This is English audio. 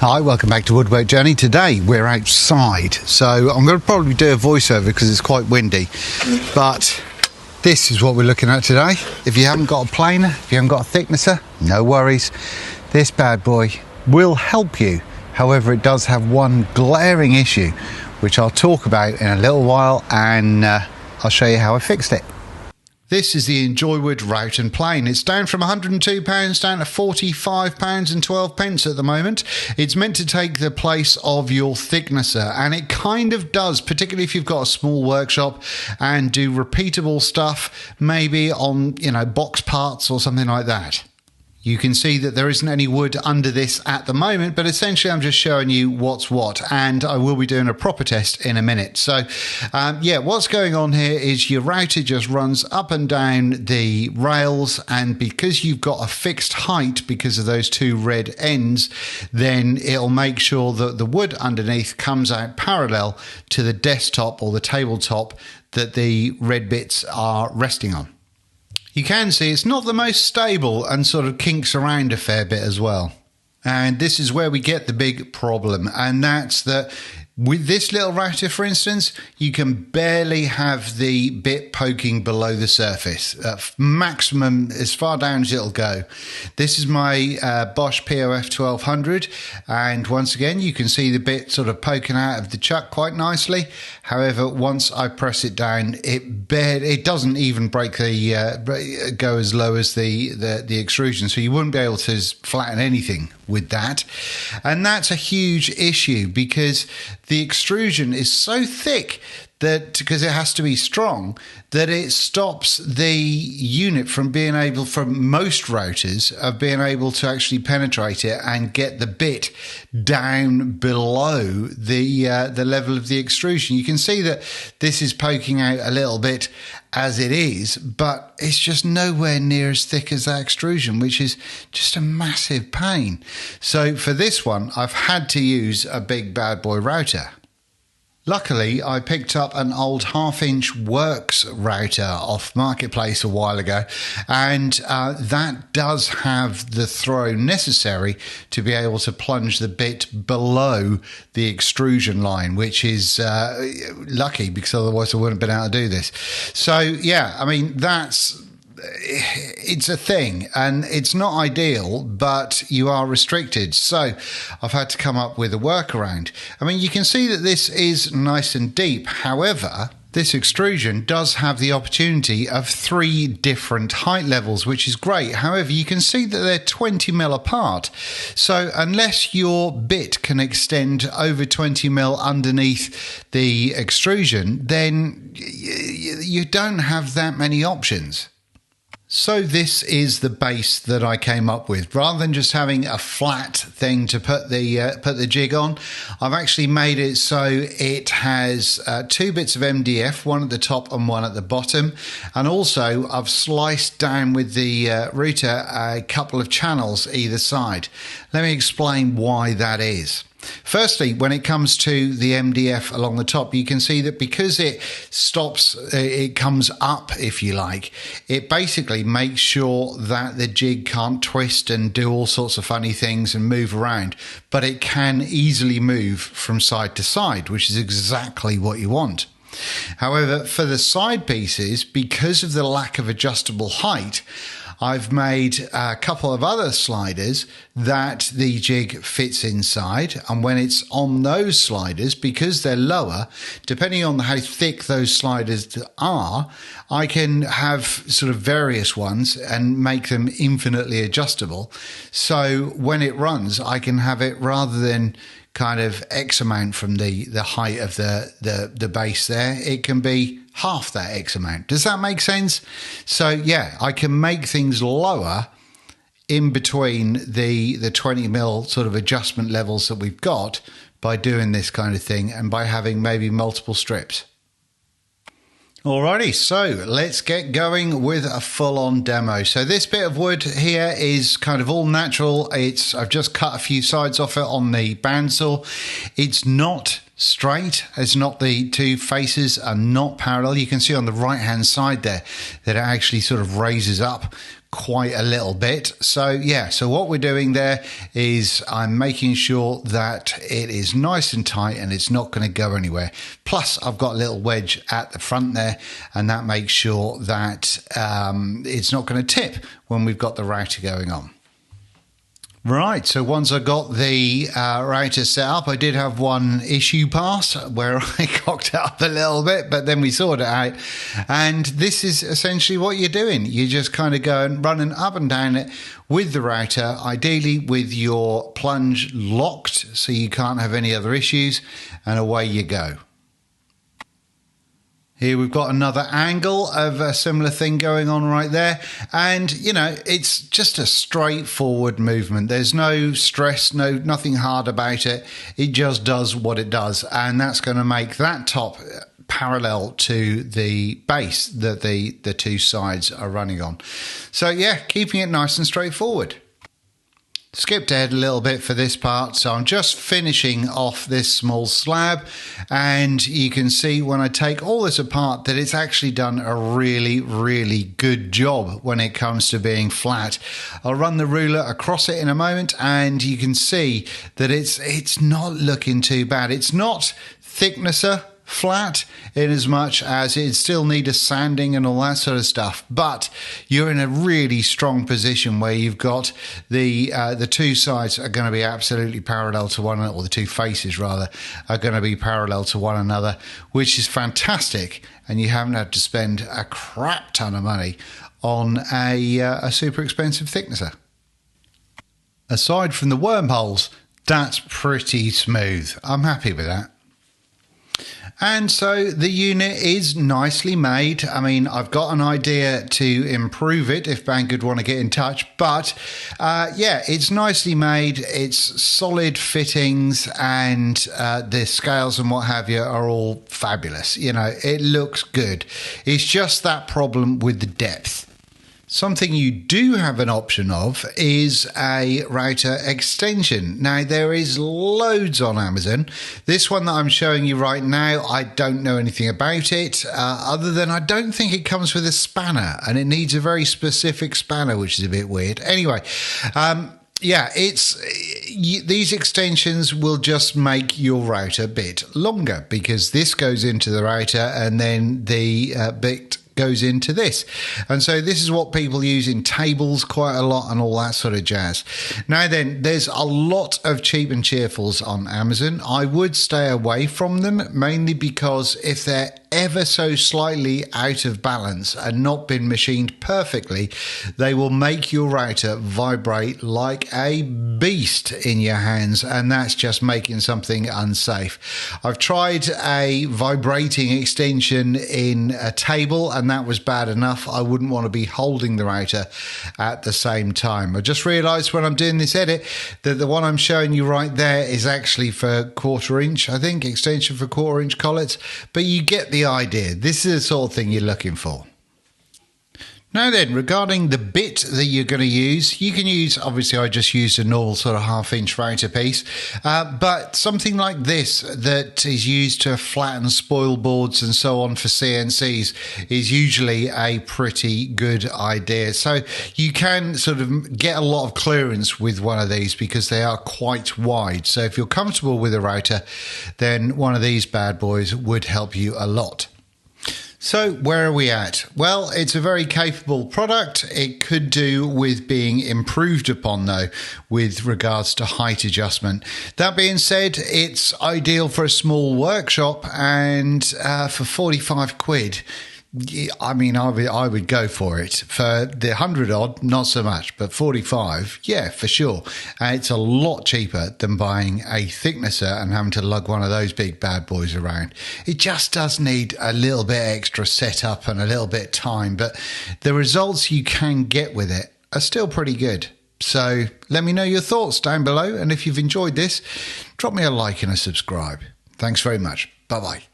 Hi, welcome back to Woodwork Journey. Today we're outside, so I'm going to probably do a voiceover because it's quite windy, but this is what we're looking at today. If you haven't got a planer, if you haven't got a thicknesser, no worries. This bad boy will help you. However, it does have one glaring issue, which I'll talk about in a little while, and I'll show you how I fixed it. This is the Enjoywood Route and Plane. It's down from £102 down to £45.12 at the moment. It's meant to take the place of your thicknesser, and it kind of does, particularly if you've got a small workshop and do repeatable stuff, maybe on, box parts or something like that. You can see that there isn't any wood under this at the moment, but essentially I'm just showing you what's what, and I will be doing a proper test in a minute. So what's going on here is your router just runs up and down the rails, and because you've got a fixed height because of those two red ends, then it'll make sure that the wood underneath comes out parallel to the desktop or the tabletop that the red bits are resting on. You can see it's not the most stable and sort of kinks around a fair bit as well. And this is where we get the big problem, and that's that with this little router, for instance, you can barely have the bit poking below the surface. Maximum as far down as it'll go. This is my Bosch POF 1200, and once again you can see the bit sort of poking out of the chuck quite nicely. However, once I press it down, it doesn't even break the go as low as the extrusion, so you wouldn't be able to flatten anything with that. And that's a huge issue because the extrusion is so thick that, because it has to be strong, that it stops the unit from being able, from most routers, of being able to actually penetrate it and get the bit down below the level of the extrusion. You can see that this is poking out a little bit as it is, but it's just nowhere near as thick as that extrusion, which is just a massive pain. So for this one, I've had to use a big bad boy router. Luckily, I picked up an old 1/2-inch Works router off Marketplace a while ago, and that does have the throw necessary to be able to plunge the bit below the extrusion line, which is lucky, because otherwise I wouldn't have been able to do this. So yeah, I mean, it's a thing, and it's not ideal, but you are restricted. So I've had to come up with a workaround. I mean, you can see that this is nice and deep. However, this extrusion does have the opportunity of 3 different height levels, which is great. However, you can see that they're 20 mil apart. So unless your bit can extend over 20 mil underneath the extrusion, then you don't have that many options. So this is the base that I came up with. Rather than just having a flat thing to put the jig on, I've actually made it so it has 2 bits of MDF, one at the top and one at the bottom. And also I've sliced down with the router a couple of channels either side. Let me explain why that is. Firstly, when it comes to the MDF along the top, you can see that because it stops, it comes up, if you like, it basically makes sure that the jig can't twist and do all sorts of funny things and move around, but it can easily move from side to side, which is exactly what you want. However, for the side pieces, because of the lack of adjustable height, I've made a couple of other sliders that the jig fits inside, and when it's on those sliders, because they're lower, depending on how thick those sliders are, I can have sort of various ones and make them infinitely adjustable. So when it runs, I can have it, rather than kind of X amount from the height of the base there, it can be half that X amount. Does that make sense? So yeah, I can make things lower in between the 20 mil sort of adjustment levels that we've got by doing this kind of thing, and by having maybe multiple strips. Alrighty, so let's get going with a full-on demo. So this bit of wood here is kind of all natural. I've just cut a few sides off it on the bandsaw. It's not straight. It's not, the 2 faces are not parallel. You can see on the right-hand side there that it actually sort of raises up quite a little bit. So yeah, so what we're doing there is I'm making sure that it is nice and tight and it's not going to go anywhere. Plus I've got a little wedge at the front there, and that makes sure that it's not going to tip when we've got the router going on. Right, so once I got the router set up, I did have one issue pass where I cocked it up a little bit, but then we sorted it out. And this is essentially what you're doing. You just kind of go and running up and down it with the router, ideally with your plunge locked so you can't have any other issues, and away you go. Here we've got another angle of a similar thing going on right there. And, you know, it's just a straightforward movement. There's no stress, nothing hard about it. It just does what it does. And that's going to make that top parallel to the base that the two sides are running on. So, yeah, keeping it nice and straightforward. Skipped ahead a little bit for this part, so I'm just finishing off this small slab, and you can see when I take all this apart that it's actually done a really good job when it comes to being flat. I'll run the ruler across it in a moment, and you can see that it's not looking too bad. It's not thicknesser flat in as much as it still needs a sanding and all that sort of stuff, but you're in a really strong position where you've got the two sides are going to be absolutely parallel to one another, or the two faces rather are going to be parallel to one another, which is fantastic, and you haven't had to spend a crap ton of money on a super expensive thicknesser. Aside from the wormholes, that's pretty smooth. I'm happy with that. And so the unit is nicely made. I mean, I've got an idea to improve it if Banggood want to get in touch, but yeah, it's nicely made. It's solid fittings, and the scales and what have you are all fabulous. You know, it looks good. It's just that problem with the depth. Something you do have an option of is a router extension. Now, there is loads on Amazon. This one that I'm showing you right now, I don't know anything about it, other than I don't think it comes with a spanner, and it needs a very specific spanner, which is a bit weird. Anyway, yeah, these extensions will just make your router bit longer, because this goes into the router and then the bit goes into this. And so this is what people use in tables quite a lot and all that sort of jazz. Now then, there's a lot of cheap and cheerfuls on Amazon. I would stay away from them, mainly because if they're ever so slightly out of balance and not been machined perfectly, they will make your router vibrate like a beast in your hands, and that's just making something unsafe. I've tried a vibrating extension in a table, and that was bad enough. I wouldn't want to be holding the router at the same time. I just realized when I'm doing this edit that the one I'm showing you right there is actually for 1/4 inch, I think, extension for 1/4 inch collets, but you get the idea. This is the sort of thing you're looking for. Now then, regarding the bit that you're going to use, you can use, obviously I just used a normal sort of 1/2 inch router piece, but something like this that is used to flatten spoil boards and so on for CNCs is usually a pretty good idea. So you can sort of get a lot of clearance with one of these because they are quite wide. So if you're comfortable with a router, then one of these bad boys would help you a lot. So where are we at? Well, it's a very capable product. It could do with being improved upon, though, with regards to height adjustment. That being said, it's ideal for a small workshop, and for 45 quid, I mean, I would go for it. For the 100 odd, not so much, but 45, yeah, for sure. It's a lot cheaper than buying a thicknesser and having to lug one of those big bad boys around. It just does need a little bit extra setup and a little bit of time, but the results you can get with it are still pretty good. So let me know your thoughts down below, and if you've enjoyed this, drop me a like and a subscribe. Thanks very much. Bye-bye.